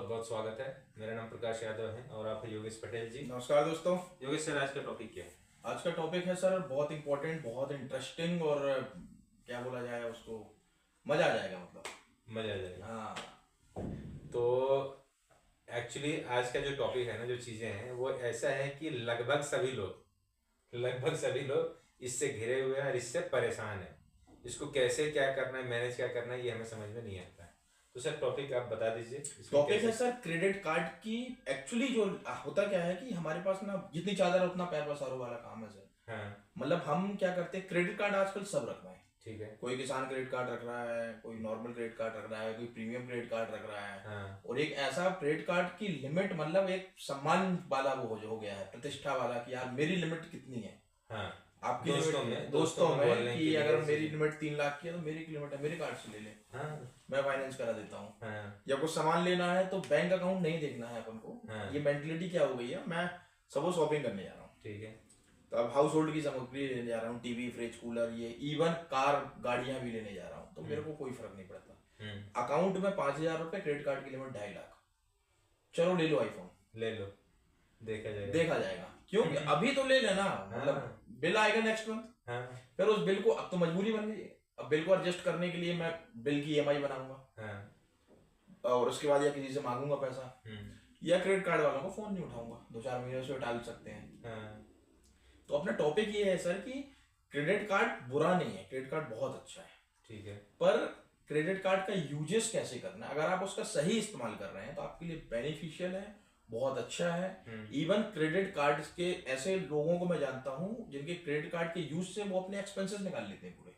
बहुत बहुत स्वागत है। मेरा नाम प्रकाश यादव है और आप हैं योगेश पटेल जी। नमस्कार दोस्तों। योगेश सर, आज का टॉपिक क्या है? आज का टॉपिक है सर बहुत इंपॉर्टेंट, बहुत इंटरेस्टिंग और क्या बोला जाए उसको, मजा आ जाएगा मतलब। मजा आ जाएगा। हाँ। तो एक्चुअली आज का जो टॉपिक है ना, जो चीज़ें हैं वो ऐसा है कि लगभग सभी लोग इससे घिरे हुए हैं और इससे परेशान हैं। इसको कैसे क्या करना है, मैनेज क्या करना है, ये हमें समझ में नहीं आता है। तो सर टॉपिक आप बता दीजिए। टॉपिक है सर क्रेडिट कार्ड की। एक्चुअली जो होता क्या है कि हमारे पास ना जितनी चादर उतना पैर पसारो वाला काम है सर। हाँ। मतलब हम क्या करते हैं, क्रेडिट कार्ड आजकल सब रख रहे हैं। ठीक है। कोई किसान क्रेडिट कार्ड रख रहा है, कोई नॉर्मल क्रेडिट कार्ड रख रहा है, कोई प्रीमियम क्रेडिट कार्ड रख रहा है। हाँ। और एक ऐसा क्रेडिट कार्ड की लिमिट, मतलब एक सम्मान वाला वो हो गया है, प्रतिष्ठा वाला, कि यार मेरी लिमिट कितनी है। हाँ। आपकी दोस्तों में बोलने कि के लिए अगर ऐसे मेरी लिमिट 3 लाख की है तो मेरी लिमिट है, मेरे कार्ड से ले ले, हाँ। मैं फाइनेंस करा देता हूँ। हाँ। या कुछ सामान लेना है तो बैंक अकाउंट नहीं देखना है अपन को। हाँ। ये मेंटलिटी क्या हो गई है, मैं सपोज शॉपिंग करने जा रहा हूँ, ठीक है। तो अब हाउस होल्ड की सामग्री लेने जा रहा हूँ, टीवी, फ्रिज, कूलर, ये इवन कार गाड़ियां भी लेने जा रहा हूँ, तो मेरे को कोई फर्क नहीं पड़ता। अकाउंट में 5,000 रुपए, क्रेडिट कार्ड की लिमिट 2.5 लाख, चलो ले लो आईफोन, ले लो, देखा जाएगा। क्योंकि अभी तो ले लेना, मतलब बिल आएगा नेक्स्ट मंथ। हाँ। फिर उस बिल को, अब तो मजबूरी बन गई है, अब बिल को एडजस्ट करने के लिए मैं बिल की ईएमआई बनाऊंगा। हाँ। और उसके बाद या किसी से मांगूंगा पैसा, या क्रेडिट कार्ड वालों को फोन नहीं उठाऊंगा, 2-4 महीने से टाल सकते हैं। हाँ। तो अपना टॉपिक ये है सर कि क्रेडिट कार्ड बुरा नहीं है, क्रेडिट कार्ड बहुत अच्छा है। ठीक है। पर क्रेडिट कार्ड का यूजेस कैसे करना है, अगर आप उसका सही इस्तेमाल कर रहे हैं तो आपके लिए बेनिफिशियल है, बहुत अच्छा है। इवन क्रेडिट कार्ड के ऐसे लोगों को मैं जानता हूं जिनके क्रेडिट कार्ड के यूज से वो अपने एक्सपेंसेस निकाल लेते हैं पूरे।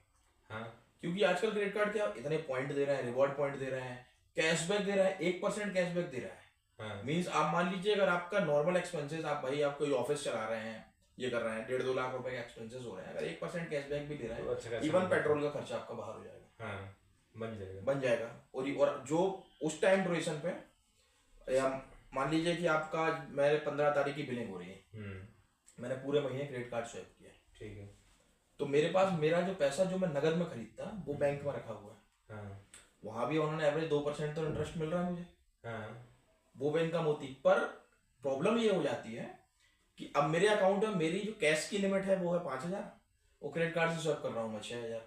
हाँ। क्योंकि आजकल क्रेडिट कार्ड क्या इतने पॉइंट दे रहे हैं, रिवॉर्ड पॉइंट दे रहे हैं, कैशबैक दे रहा है, 1% कैशबैक दे रहा है। हाँ। मीन्स आप मान लीजिए अगर आपका नॉर्मल एक्सपेंसेस, आप भाई आप कोई ऑफिस चला रहे हैं, ये कर रहे हैं, 1.5-2 लाख रुपए के एक्सपेंसेस हो रहे हैं, अगर 1% कैशबैक भी दे रहे हैं, इवन पेट्रोल का खर्चा आपका बाहर हो जाएगा। हाँ, बन जाएगा। और जो उस टाइम ड्यूरेशन पे, या मान लीजिए कि आपका मेरे 15 तारीख की बिलिंग हो रही है, मैंने पूरे महीने क्रेडिट कार्ड स्वैप किया है, ठीक है, तो मेरे पास मेरा जो पैसा जो मैं नगद में खरीदता वो बैंक में रखा हुआ है। हाँ। वहां भी उन्होंने एवरेज 2% तो इंटरेस्ट मिल रहा है मुझे। हाँ। वो भी इनकम होती, पर प्रॉब्लम ये हो जाती है कि अब मेरे अकाउंट में मेरी जो कैश की लिमिट है वो है 5,000, वो क्रेडिट कार्ड से स्वैप कर रहा हूँ मैं 6,000।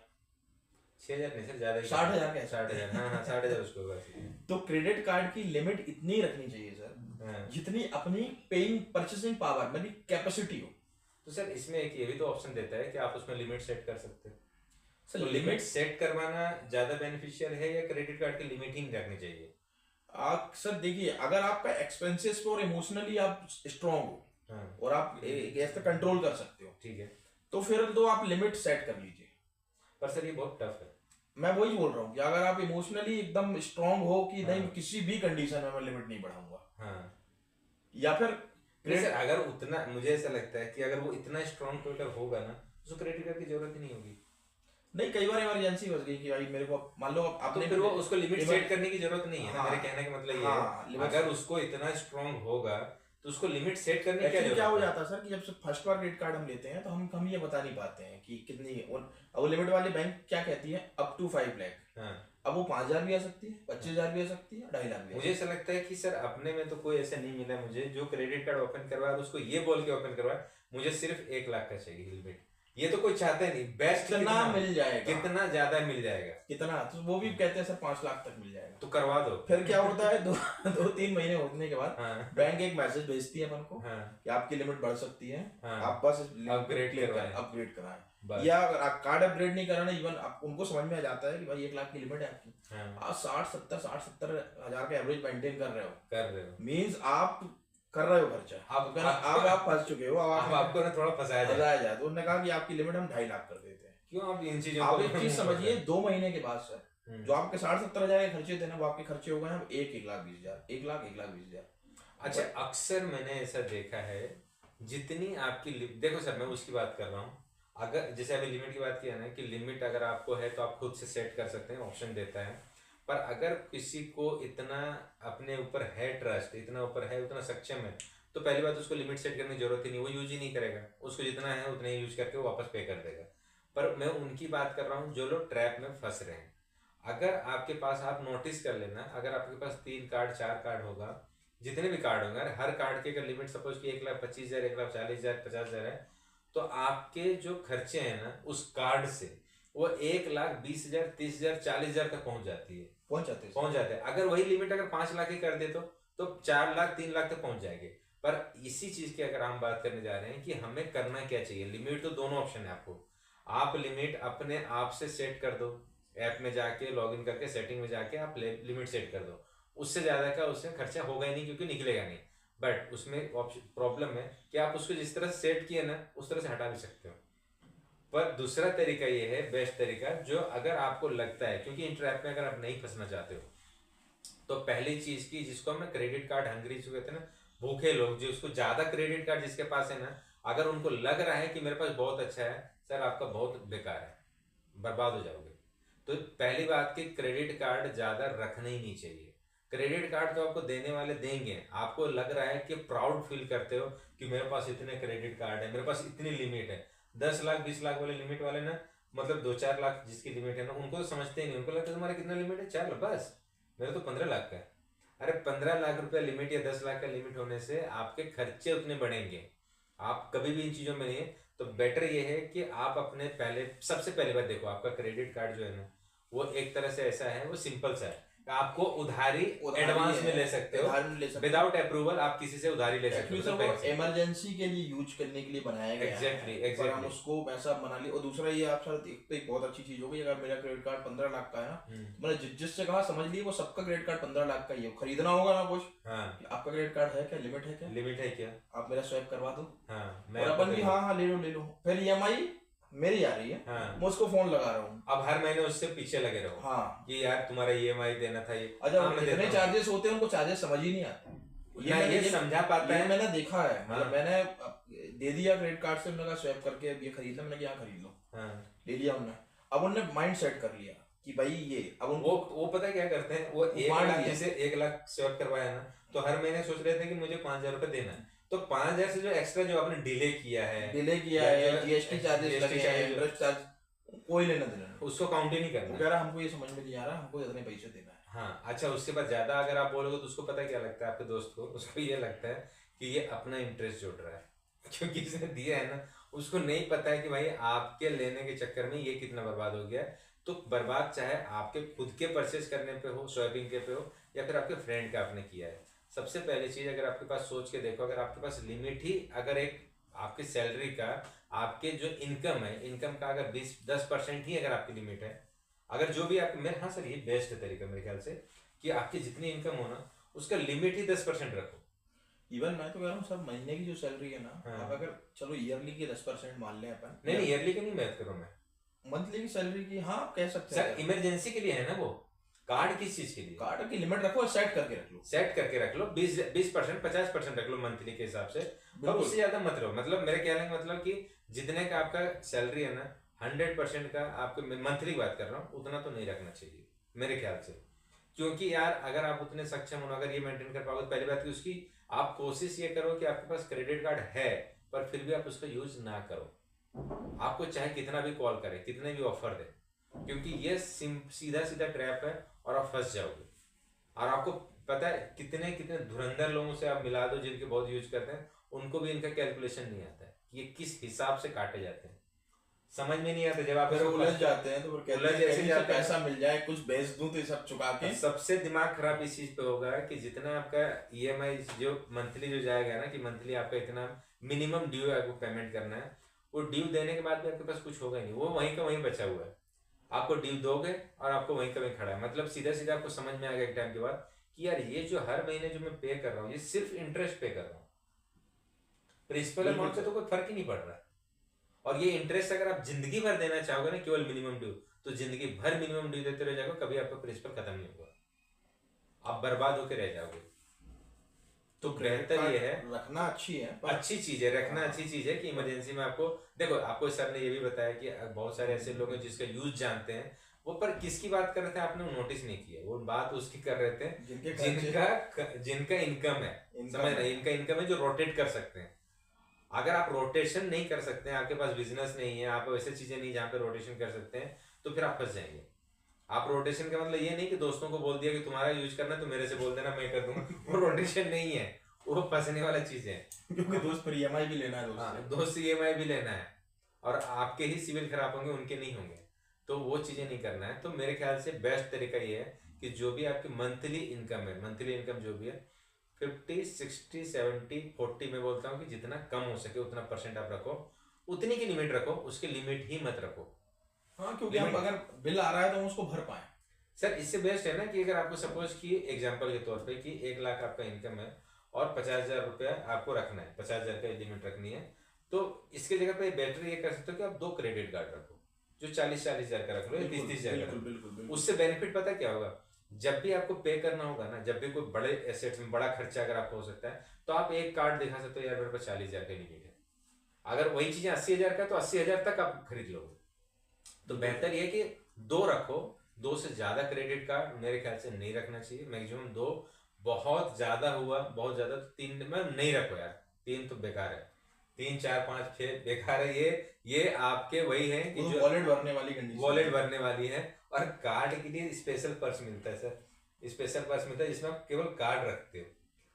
6,000 नहीं सर, ज्यादा 60,000 कैसे? 60,000। हाँ हाँ, 60,000 उसको बस। तो क्रेडिट कार्ड की लिमिट इतनी रखनी चाहिए सर, जितनी अपनी पेइंग परचेसिंग पावर, मेरी कैपेसिटी हो। तो सर इसमें एक ये भी तो ऑप्शन देता है कि आप उसमें लिमिट सेट कर सकते हो। सर तो लिमिट सेट करवाना ज्यादा बेनिफिशियल है या क्रेडिट कार्ड की लिमिट ही रखनी चाहिए? आप सर देखिए, अगर आपका एक्सपेंसेस पे और इमोशनली आप स्ट्रांग हो और आप ऐसे कंट्रोल कर सकते हो, ठीक है, तो फिर तो आप लिमिट सेट कर लीजिए। पर सर ये बहुत टफ है। मैं वही बोल रहा हूँ कि अगर आप इमोशनली एकदम स्ट्रांग हो कि नहीं, किसी भी कंडीशन में मैं लिमिट नहीं बढ़ाऊंगा, या फिर सर अगर उतना, मुझे ऐसा लगता है कि अगर वो इतना स्ट्रांग अगर होगा ना तो क्रेडिट कार्ड की जरूरत ही नहीं होगी। नहीं, कई बार इमरजेंसी बच गई कि भाई मेरे को, मान लो आपने, तो फिर वो उसको लिमिट सेट करने की जरूरत नहीं है ना। मेरे कहने का मतलब ये है, अगर उसको इतना स्ट्रांग होगा तो उसको लिमिट सेट करने की क्या हो जाता है सर कि जब से फर्स्ट बार क्रेडिट कार्ड हम लेते हैं तो हम ये बता नहीं पाते हैं कि कितनी, और लिमिट वाली बैंक क्या कहती है, अप टू 5 लाख। अब वो 5,000 भी आ सकती है, 25,000 भी आ सकती है, 2.5 लाख भी। मुझे ऐसा लगता है कि सर अपने में तो कोई ऐसा नहीं मिला मुझे जो क्रेडिट कार्ड ओपन करवाया और उसको ये बोल के ओपन करवाया मुझे सिर्फ 1 लाख का चाहिए लिमिट। ये तो कोई चाहता ही नहीं। बेस्ट कितना मिल जाएगा, कितना ज्यादा मिल जाएगा, कितना, तो वो भी कहते हैं सर 5 लाख तक मिल जाएगा, तो करवा दो। फिर क्या होता है, 2-3 महीने होने के बाद बैंक एक मैसेज भेजती है अपन को कि आपकी लिमिट बढ़ सकती है, आप बस अपग्रेड कराएं। या अगर कार्ड अपग्रेड नहीं कराना, इवन उनको समझ में आ जाता है कि भाई 1 लाख की लिमिट है आपकी, आप 60-70 हजार का एवरेज मेंटेन कर रहे हो, मीन्स आप कर रहे हो खर्चा, आप फंस चुके हो। अब आपको ना थोड़ा फंसाया जाए, तो उन्होंने कहा कि आपकी लिमिट हम 2.5 लाख कर देते हैं। क्यों आप इन चीजों आप एक चीज समझिए, 2 महीने के बाद सर जो आपके 60-70 हजार के खर्चे थे ना, वो आपके खर्चे हो गए हैं 1,20,000, 1,20,000। अच्छा, अक्सर मैंने ऐसा देखा है, जितनी आपकी देखो सर, मैं उसकी बात कर रहा हूँ। अगर जैसे अभी लिमिट की बात किया ना, कि लिमिट अगर आपको है तो आप खुद से सेट कर सकते हैं, ऑप्शन देता है। पर अगर किसी को इतना अपने ऊपर है ट्रस्ट, इतना ऊपर है, उतना सक्षम है, तो पहली बात उसको लिमिट सेट करने की जरूरत ही नहीं, वो यूज ही नहीं करेगा। उसको जितना है उतना ही यूज करके वो वापस पे कर देगा। पर मैं उनकी बात कर रहा हूँ जो लोग ट्रैप में फंस रहे हैं। अगर आपके पास, आप नोटिस कर लेना, अगर आपके पास 3 कार्ड 4 कार्ड होगा, जितने भी कार्ड होंगे, हर कार्ड की अगर लिमिट सपोज कि 1,25,000, 1,40,000, 50,000 है, तो आपके जो खर्चे हैं ना उस कार्ड से वो 1,20,000, 30,000, 40,000 तक पहुंच जाती है, पहुंच जाते हैं। अगर वही लिमिट अगर 5 लाख की कर दे तो 4 लाख 3 लाख तक पहुंच जाएंगे। पर इसी चीज की अगर हम बात करने जा रहे हैं कि हमें करना क्या चाहिए, लिमिट तो दोनों ऑप्शन है आपको। आप लिमिट अपने आप से सेट कर दो, ऐप में जाके लॉगिन करके सेटिंग में जाके आप लिमिट सेट कर दो, उससे ज्यादा का उसमें खर्चा होगा ही नहीं, क्योंकि निकलेगा नहीं। बट उसमें प्रॉब्लम है कि आप उसको जिस तरह सेट किए ना उस तरह से हटा भी सकते हो। पर दूसरा तरीका ये है, बेस्ट तरीका, जो अगर आपको लगता है, क्योंकि इन ट्रैप में अगर आप नहीं फंसना चाहते हो, तो पहली चीज की, जिसको हम क्रेडिट कार्ड हंग्री जो कहते हैं ना, भूखे लोग, जो उसको ज्यादा क्रेडिट कार्ड जिसके पास है ना, अगर उनको लग रहा है कि मेरे पास बहुत अच्छा है, सर आपका बहुत बेकार है, बर्बाद हो जाओगे। तो पहली बात कि क्रेडिट कार्ड ज्यादा रखना ही नहीं चाहिए। क्रेडिट कार्ड तो आपको देने वाले देंगे, आपको लग रहा है कि प्राउड फील करते हो कि मेरे पास इतने क्रेडिट कार्ड है, मेरे पास इतनी लिमिट है। 10 लाख 20 लाख वाले लिमिट वाले ना, मतलब 2-4 लाख जिसकी लिमिट है ना, उनको तो समझते ही नहीं, उनको लगता है तुम्हारा कितना लिमिट है, 4 लाख बस, मेरा तो 15 लाख का है। अरे 15 लाख रुपया लिमिट या 10 लाख का लिमिट होने से आपके खर्चे उतने बढ़ेंगे, आप कभी भी इन चीजों में नहीं है। तो बेटर ये है कि आप अपने पहले, सबसे पहली बात देखो, आपका क्रेडिट कार्ड जो है ना वो एक तरह से ऐसा है, वो सिंपल सा है, आपको उधारी एडवांस में ले सकते हो, विदाउट अप्रूवल आप किसी से उधारी ले सकते हो। इमरजेंसी के लिए यूज करने के लिए बनाया गया है। हम उसको वैसा बना लिया। और दूसरा ये आप सर एक बहुत अच्छी चीज होगी, अगर मेरा क्रेडिट कार्ड 15 लाख का है ना, मैंने जिससे कहा समझ लिए वो सबका क्रेडिट कार्ड 15 लाख का ही है, खरीदना होगा ना कुछ, आपका क्रेडिट कार्ड है क्या, लिमिट है क्या, लिमिट है क्या, आप मेरा स्वैप करवा दो, और अपन भी हाँ ले लो। फिर EMI मेरी आ रही है, मैं उसको फोन लगा रहा हूँ, अब हर महीने उससे पीछे लगे रहो, हाँ कि यार तुम्हारा EMI देना था, ये अच्छा इतने चार्जेस होते हैं, उनको चार्जेस समझ ही नहीं आते, ये समझा पाता है, मैंने देखा है। मतलब मैंने दे दिया क्रेडिट कार्ड से, मैंने स्वैप करके ये खरीद लो, मैंने क्या खरीद लो, ले लिया हमने। अब उन्होंने माइंड सेट कर लिया कि भाई ये, अब वो पता है क्या करते हैं, वो 1 लाख जैसे 1 लाख स्वैप करवाया ना, तो हर महीने सोच रहे थे कि मुझे 5,000 रुपए देना है, तो 5,000 से जो एक्स्ट्रा जो आपने डिले किया है, GST चार्जेस लगे हैं, इंटरेस्ट चार्ज, कोई लेना देना, उसको काउंट ही नहीं करना। कह रहा हमको ये समझ में नहीं आ रहा, हमको इतने पैसे देना है। हाँ अच्छा, उसके बाद ज्यादा अगर आप बोलोगे तो उसको पता है क्या लगता है, आपके दोस्त को, उसको ये लगता है कि ये अपना इंटरेस्ट जोड़ रहा है, क्योंकि इसने दिया है ना, उसको नहीं पता है कि भाई आपके लेने के चक्कर में ये कितना बर्बाद हो गया है। तो बर्बाद चाहे आपके खुद के परचेस करने पे हो, शॉपिंग के पे हो, या फिर आपके फ्रेंड का आपने किया है। सबसे पहली चीज, अगर आपके पास सोच के देखो, अगर आपके पास लिमिट ही, अगर एक आपकी सैलरी का, आपके जो इनकम है, इनकम का अगर 10% ही अगर आपकी लिमिट है, अगर जो भी आप, मेरे, हाँ सर ये बेस्ट तरीका मेरे ख्याल से, कि आपकी जितनी इनकम हो ना उसका लिमिट ही 10% रखो। इवन मैं तो कह रहा हूँ सर, महीने की जो सैलरी है ना, आप अगर चलो ईयरली की 10% मान लें अपन, नहीं ईयरली की नहीं बात करूँ मैं, मंथली की सैलरी की, हाँ आप कह सकते हैं। इमरजेंसी के लिए है ना वो कार्ड, किस चीज के लिए, कार्ड की लिमिट रखो, सेट करके रख लो, 20%, 50% रख लो मंथली के हिसाब से, तो उससे ज्यादा मत रहो। मतलब मेरे कहने का मतलब कि जितने का आपका सैलरी है ना, 100% का आपको, मंथली बात कर रहा हूँ, उतना तो नहीं रखना चाहिए मेरे ख्याल से। क्योंकि यार अगर आप उतने सक्षम हो, अगर ये मेंटेन कर पाओगे, पहली बात की उसकी आप कोशिश ये करो कि आपके पास क्रेडिट कार्ड है, पर फिर भी आप उसका यूज ना करो, आपको चाहे कितना भी कॉल करे, कितने भी ऑफर दे, क्योंकि ये सीधा सीधा ट्रैप है और आप फंस जाओगे। और आपको पता है कितने कितने धुरंधर लोगों से आप मिला दो जिनके बहुत यूज करते हैं, उनको भी इनका कैलकुलेशन नहीं आता है कि ये किस हिसाब से काटे जाते हैं, समझ में नहीं आता। जब आप उलझ जाते हैं तो पैसा मिल जाए, कुछ बेच दूं तो सब चुका के। सबसे दिमाग खराब इस चीज पे होगा कि जितना आपका EMI जो मंथली जो जाएगा ना, कि मंथली आपका इतना मिनिमम ड्यू आपको पेमेंट करना है, वो ड्यू देने के बाद भी आपके पास कुछ होगा नहीं, वो वहीं का वहीं बचा हुआ है, आपको ड्यू दोगे और आपको वहीं का वहीं खड़ा है। मतलब सीधा सीधा आपको समझ में आएगा एक टाइम के बाद कि यार ये जो हर महीने जो मैं पे कर रहा हूँ, ये सिर्फ इंटरेस्ट पे कर रहा हूँ, प्रिंसिपल अमाउंट से तो कोई फर्क ही नहीं पड़ रहा है। और ये इंटरेस्ट अगर आप जिंदगी भर देना चाहोगे ना, केवल मिनिमम ड्यू, तो जिंदगी भर मिनिमम ड्यू देते रह जाओगे, कभी आपका प्रिंसिपल खत्म नहीं होगा, आप बर्बाद होकर रह जाओगे। तो बेहतर ये है, रखना अच्छी है, अच्छी चीज है, रखना अच्छी चीज है कि इमरजेंसी में आपको, देखो आपको सर ने ये भी बताया कि बहुत सारे ऐसे लोग हैं जिसका यूज जानते हैं, वो पर किसकी बात कर रहे थे आपने नोटिस नहीं किया, वो बात उसकी कर रहे थे जिनका इनकम है, समझ रहे, इनका इनकम है जो रोटेट कर सकते हैं। अगर आप रोटेशन नहीं कर सकते हैं, आपके पास बिजनेस नहीं है, आप वैसे चीजें नहीं जहाँ पे रोटेशन कर सकते हैं, तो फिर आप फंस जाएंगे। आप रोटेशन का मतलब ये नहीं कि दोस्तों को बोल दिया कि तुम्हारा यूज करना तो मेरे से बोल देना मैं कर दूंगा, वो रोटेशन नहीं है, वो फंसने वाला चीज है। क्योंकि दोस्त पर ईएमआई भी लेना है, दोस्त ईएमआई भी लेना है, और आपके ही सिविल खराब होंगे, उनके नहीं होंगे, तो वो चीजें नहीं करना है। तो मेरे ख्याल से बेस्ट तरीका ये है कि जो भी आपकी मंथली इनकम है, मंथली इनकम जो भी है 50, 60, 70, 40 में बोलता हूँ कि जितना कम हो सके उतना परसेंट आप रखो, उतनी की लिमिट रखो, उसकी लिमिट ही मत रखो। हाँ, क्योंकि आप अगर बिल आ रहा है तो हम उसको भर पाए। सर इससे बेस्ट है ना कि अगर आपको सपोज कि एग्जांपल के तौर पे कि 1 लाख आपका इनकम है और 50,000 रुपया आपको रखना है, 50,000 का लिमिट रखनी है, तो इसके जगह पे बेटर ये कर सकते हो कि आप 2 क्रेडिट कार्ड रखो, जो 40,000 का रख लो, 30,000 का रख लो। उससे बेनिफिट पता क्या होगा, जब भी आपको पे करना होगा ना, जब भी कोई बड़े एसेट्स में बड़ा खर्चा अगर आपको हो सकता है, तो आप एक कार्ड दिखा सकते हो, यार मेरे पास 40,000 का लिमिट है। अगर वही चीजें 80,000 का, तो 80,000 तक आप खरीद लोगे। तो बेहतर ये कि 2 रखो, 2 से ज्यादा क्रेडिट कार्ड मेरे ख्याल से नहीं रखना चाहिए, मैक्सिमम 2, बहुत ज्यादा हुआ, बहुत ज्यादा तो 3 में नहीं रखो यार, 3 तो बेकार है, 3, 4, 5, 6 बेकार है। ये आपके वही है कि जो वॉलेट भरने वाली कंडीशन, वॉलेट भरने वाली है। और कार्ड के लिए स्पेशल पर्स मिलता है सर, स्पेशल पर्स मिलता है जिसमें आप केवल कार्ड रखते हो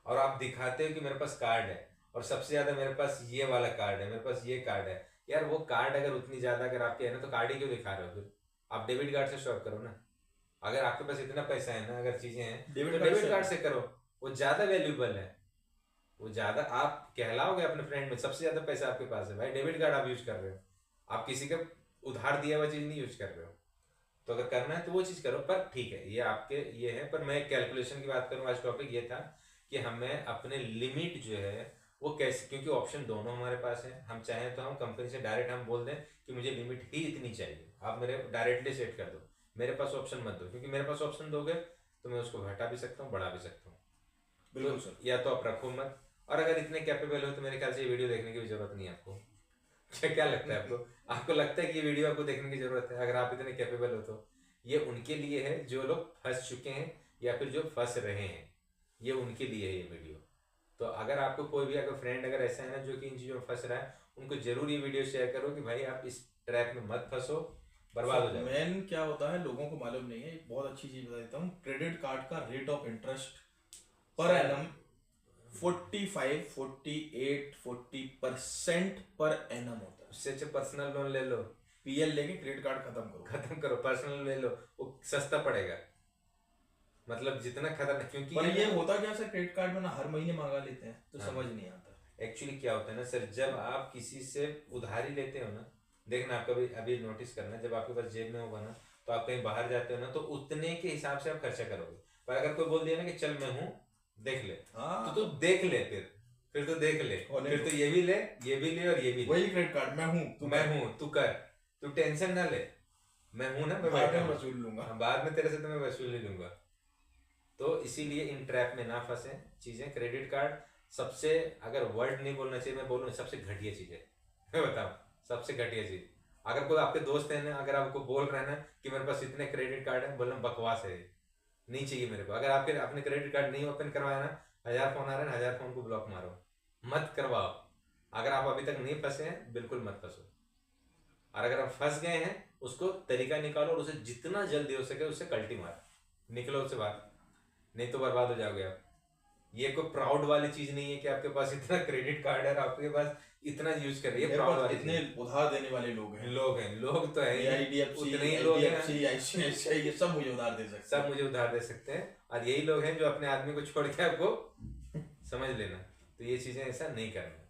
और आप दिखाते हो कि मेरे पास कार्ड है, और सबसे ज्यादा मेरे पास ये वाला कार्ड है, मेरे पास ये कार्ड है। यार वो कार्ड अगर उतनी ज्यादा अगर आपके है ना, तो कार्ड ही क्यों दिखा रहे हो, फिर आप डेबिट कार्ड से शॉप करो ना। अगर आपके पास इतना पैसा है ना, अगर चीजें हैं तो डेबिट कार्ड से करो, वो ज्यादा वैल्यूबल है, वो ज्यादा आप कहलाओगे अपने फ्रेंड में, सबसे ज्यादा पैसा आपके पास है भाई, डेबिट कार्ड आप यूज कर रहे हो, आप किसी का उधार दिया हुआ चीज नहीं यूज कर रहे हो। तो अगर करना है तो वो चीज करो, पर ठीक है ये आपके ये है। पर मैं कैलकुलेशन की बात करूँ, आज टॉपिक ये था कि हमें अपने लिमिट जो है वो कैसे, क्योंकि ऑप्शन दोनों हमारे पास है, हम चाहें तो हम कंपनी से डायरेक्ट हम बोल दें कि मुझे लिमिट ही इतनी चाहिए, आप मेरे डायरेक्टली सेट कर दो, मेरे पास ऑप्शन मत दो, क्योंकि मेरे पास ऑप्शन दोगे तो मैं उसको घटा भी सकता हूँ, बढ़ा भी सकता हूँ। बिल्कुल तो या तो आप रखो मत, और अगर इतने कैपेबल हो तो मेरे ख्याल से ये वीडियो देखने की भी जरूरत नहीं है आपको। क्या लगता है आपको, आपको लगता है कि ये वीडियो आपको देखने की जरूरत है? अगर आप इतने कैपेबल हो तो ये उनके लिए है जो लोग फंस चुके हैं या फिर जो फंस रहे हैं, ये उनके लिए है ये वीडियो। तो अगर आपको कोई भी अगर फ्रेंड अगर ऐसा है ना जो कि इन चीज़ों में फंस रहा है, उनको जरूर ये वीडियो शेयर करो कि भाई आप इस ट्रैप में मत फंसो, बर्बाद हो जाए। मेन क्या होता है लोगों को मालूम नहीं है, एक बहुत अच्छी चीज बता देता हूँ, क्रेडिट कार्ड का rate of interest per annum 45, 48, 40% per annum होता है। उससे अच्छा पर्सनल लोन ले लो, पीएल लेके क्रेडिट कार्ड खत्म करो, पर्सनल ले लो, वो सस्ता पड़ेगा, मतलब जितना खतरनाक। क्योंकि पर ये होता क्या सर, क्रेडिट कार्ड में ना हर महीने मांगा लेते हैं, तो समझ नहीं आता एक्चुअली क्या होता है ना सर, जब आप किसी से उधारी लेते हो ना, देखना आप कभी अभी नोटिस करना, जब आपके पास जेब में होगा ना, तो आप कहीं बाहर जाते हो ना, तो उतने के हिसाब से आप खर्चा करोगे। पर अगर कोई बोल दिया ना कि चल मैं हूँ देख ले, तो तू देख ले, फिर तो देख ले, फिर तो ये भी ले, ये भी ले, और ये भी ले, वही क्रेडिट कार्ड मैं हूँ तू कर, तू टेंशन ना ले, मैं हूं ना, मैं बाद में वसूल लूंगा, बाद में तेरे से तो मैं वसूल ही लूंगा। तो इसीलिए इन ट्रैप में ना फंसे चीजें। क्रेडिट कार्ड सबसे, अगर वर्ड नहीं बोलना चाहिए, मैं बोलूँ सबसे घटिया चीज है, मैं बताऊँ सबसे घटिया चीज। अगर कोई आपके दोस्त है ना, अगर आपको बोल रहे हैं ना कि मेरे पास इतने क्रेडिट कार्ड है, बोलना बकवास है, नहीं चाहिए मेरे को। अगर आपके अपने क्रेडिट कार्ड नहीं ओपन करवाया ना, 1000 फोन आ रहे हैं, 1000 फोन को ब्लॉक मारो, मत करवाओ। अगर आप अभी तक नहीं फंसे हैं, बिल्कुल मत फंसो, और अगर आप फंस गए हैं, उसको तरीका निकालो और उसे जितना जल्दी हो सके उससे कल्टी मारो, निकलो उससे बाहर, नहीं तो बर्बाद हो जाओगे आप। ये कोई प्राउड वाली चीज नहीं है कि आपके पास इतना क्रेडिट कार्ड है और आपके पास इतना यूज कर रही है, प्राउड वाली इतने उधार देने वाले लोग हैं, लोग तो है उतने ही लोग हैं, ये सब मुझे उधार दे सकते हैं, सब मुझे उधार दे सकते हैं, और यही लोग हैं जो अपने आदमी को छोड़ के आपको समझ लेना। तो ये चीजें ऐसा नहीं करना,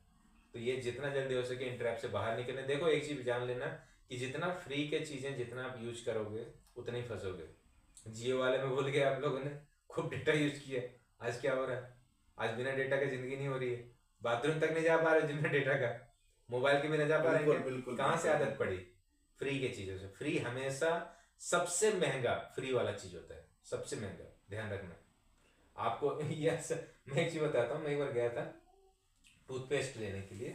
तो ये जितना जल्दी हो सके इन ट्रैप से बाहर निकलने। देखो एक चीज जान लेना कि जितना फ्री के चीजें जितना आप यूज करोगे उतने ही फंसोगे। जियो वाले में भूल गए आप लोगों ने, खूब डेटा यूज किया, आज क्या हो रहा है, आज बिना डेटा के जिंदगी नहीं हो रही है, बाथरूम तक नहीं जा पा रहे बिना डेटा का, मोबाइल के बिना जा पा रहे हैं, कहाँ से आदत पड़ी फ्री के चीजों से। फ्री हमेशा सबसे महंगा फ्री वाला चीज होता है, सबसे महंगा, ध्यान रखना आपको। यस, मैं एक चीज बताता हूँ, मैं एक बार गया था टूथपेस्ट लेने के लिए,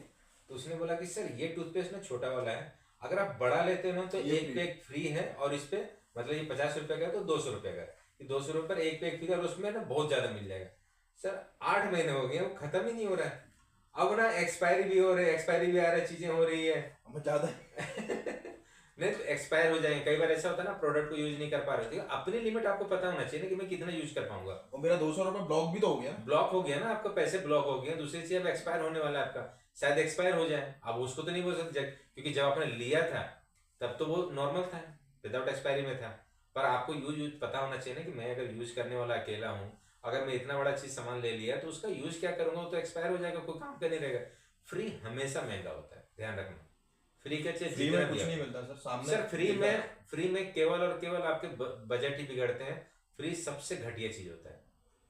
तो उसने बोला कि सर ये टूथपेस्ट ना छोटा वाला है, अगर आप बड़ा लेते हो ना तो एक पैक फ्री है, और इस पे मतलब ये 50 रुपए का है तो 200 रुपए का, 200 रुपए पर एक पैक फ्री, और उसमें ना बहुत ज्यादा मिल जाएगा। सर 8 महीने हो गए, वो खत्म ही नहीं हो रहा है, अब ना एक्सपायरी भी हो रही है, एक्सपायरी भी आ रही है, चीजें हो रही है ज्यादा नहीं तो एक्सपायर हो जाएंगे। कई बार ऐसा होता है ना, प्रोडक्ट को यूज नहीं कर पा रहे थे, अपनी लिमिट आपको पता होना चाहिए ना कि मैं कितना यूज कर पाऊंगा। और मेरा 200 रुपये ब्लॉक भी तो हो गया, ब्लॉक हो गया ना, आपका पैसे ब्लॉक हो गए। दूसरी चीज अब एक्सपायर होने वाला है आपका, शायद एक्सपायर हो जाए, अब उसको तो नहीं बोल सकते क्योंकि जब आपने लिया था तब तो वो नॉर्मल था, विदाउट एक्सपायरी में था। पर आपको यूज पता होना चाहिए ना कि मैं अगर यूज करने वाला अकेला हूँ, अगर मैं इतना बड़ा चीज सामान ले लिया तो उसका यूज क्या करूंगा, वो तो एक्सपायर हो जाएगा, कोई काम का नहीं रहेगा। फ्री हमेशा महंगा होता है, ध्यान रखना। फ्री का चीज फ्री में कुछ नहीं मिलता सर, सामने सर फ्री में केवल और केवल आपके बजट ही बिगड़ते हैं। फ्री सबसे घटिया चीज होता है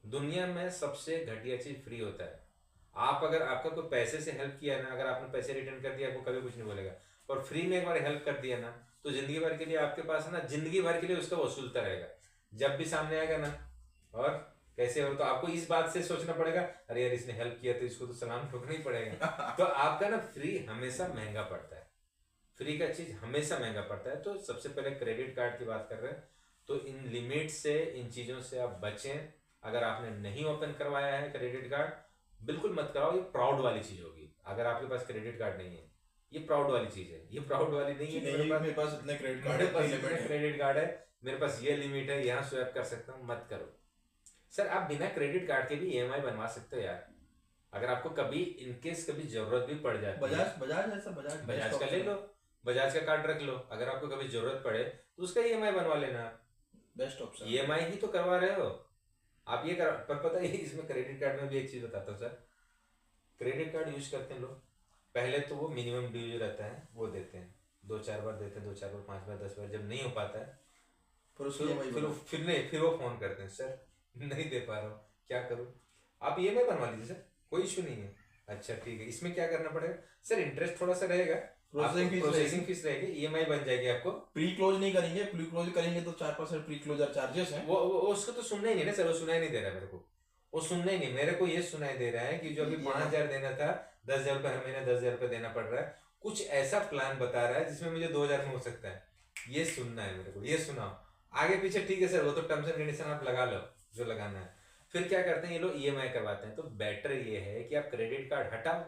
दुनिया में, सबसे घटिया चीज फ्री होता है। आप अगर आपका कोई पैसे से हेल्प किया ना, अगर आपने पैसे रिटर्न कर दिया, आपको कभी कुछ नहीं बोलेगा। और फ्री में एक बार हेल्प कर दिया ना, तो जिंदगी भर के लिए आपके पास है ना, जिंदगी भर के लिए उसका वसूलता रहेगा। जब भी सामने आएगा ना, और कैसे हो, तो आपको इस बात से सोचना पड़ेगा, अरे यार इसने हेल्प किया तो इसको तो सलाम ठोकना ही पड़ेगा। तो आपका ना फ्री हमेशा महंगा पड़ता है, फ्री का चीज हमेशा महंगा पड़ता है। तो सबसे पहले क्रेडिट कार्ड की बात कर रहे हैं, तो इन लिमिट से, इन चीजों से आप बचें। अगर आपने नहीं ओपन करवाया है क्रेडिट कार्ड, बिल्कुल मत कराओ, ये प्राउड वाली चीज होगी। अगर आपके पास क्रेडिट कार्ड नहीं है, ये प्राउड वाली चीज है, ये प्राउड वाली नहीं है। मेरे पास इतने क्रेडिट कार्ड है, क्रेडिट कार्ड है, मेरे पास ये लिमिट है, यहाँ स्वैप कर सकता हूँ, मत करो। सर आप बिना क्रेडिट कार्ड के भी ईएमआई बनवा सकते हो यार, अगर आपको कभी इनकेस कभी जरूरत भी पड़ जाती है। बजाज का ले लो, बजाज का कार्ड रख लो, अगर आपको कभी जरूरत पड़े तो उसका ईएमआई बनवा लेना। बेस्ट ऑप्शन, ईएमआई ही तो करवा रहे हो आप, ये कर। पर पता है इसमें क्रेडिट कार्ड में भी एक चीज बताता हूँ सर, क्रेडिट कार्ड यूज करते हैं लोग, पहले तो वो मिनिमम ड्यू रहता है वो देते हैं, 2-4 बार देते हैं, 2-4 बार, 5 बार, 10 बार, जब नहीं हो पाता है फिर वो फोन करते हैं, सर नहीं दे पा रहा हूँ, क्या करूँ। आप ईएमआई बनवा लीजिए सर, कोई इशू नहीं है। अच्छा ठीक है, इसमें क्या करना पड़ेगा सर, इंटरेस्ट थोड़ा सा रहेगा, प्रोसेसिंग फीस रहेगी, ईएमआई बन जाएगी आपको। प्री क्लोज नहीं करेंगे, प्री क्लोज करेंगे तो 4% प्री क्लोजर चार्जेस हैं। वो उसको तो सुनना ही नहीं ना सर, वो सुनाई नहीं दे रहा मेरे को, वो सुनना ही नहीं। मेरे को ये सुनाई दे रहा है कि जो अभी 5,000 देना था, 10,000 रुपये हर महीने 10,000 रुपये देना पड़ रहा है, कुछ ऐसा प्लान बता रहा है जिसमें मुझे 2,000 में हो सकता है। ये सुनना है मेरे को, ये सुनाओ। आगे पीछे ठीक है सर, वो तो टर्म्स एंड कंडीशन आप लगा लो जो लगाना है। फिर क्या करते हैं ये लोग, ईएमआई करवाते हैं। तो बेटर ये है कि आप क्रेडिट कार्ड हटाओ,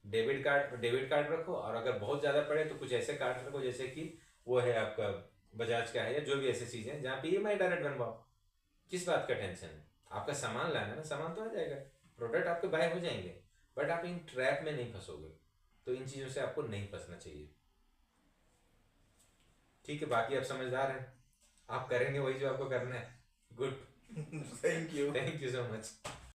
डेबिट कार्ड रखो, और अगर बहुत ज्यादा पड़े तो कुछ ऐसे कार्ड रखो जैसे कि वो है आपका बजाज का है, या जो भी ऐसी चीजें हैं जहाँ पे ईएमआई डायरेक्ट बनवाओ। किस बात का टेंशन है, आपका सामान लाना ना, सामान तो आ जाएगा, प्रोडक्ट आपके बाय हो जाएंगे, बट आप इन ट्रैप में नहीं फंसोगे। तो इन चीजों से आपको नहीं फंसना चाहिए, ठीक है। बाकी आप समझदार हैं, आप करेंगे वही जो आपको करना है। Good, thank you so much.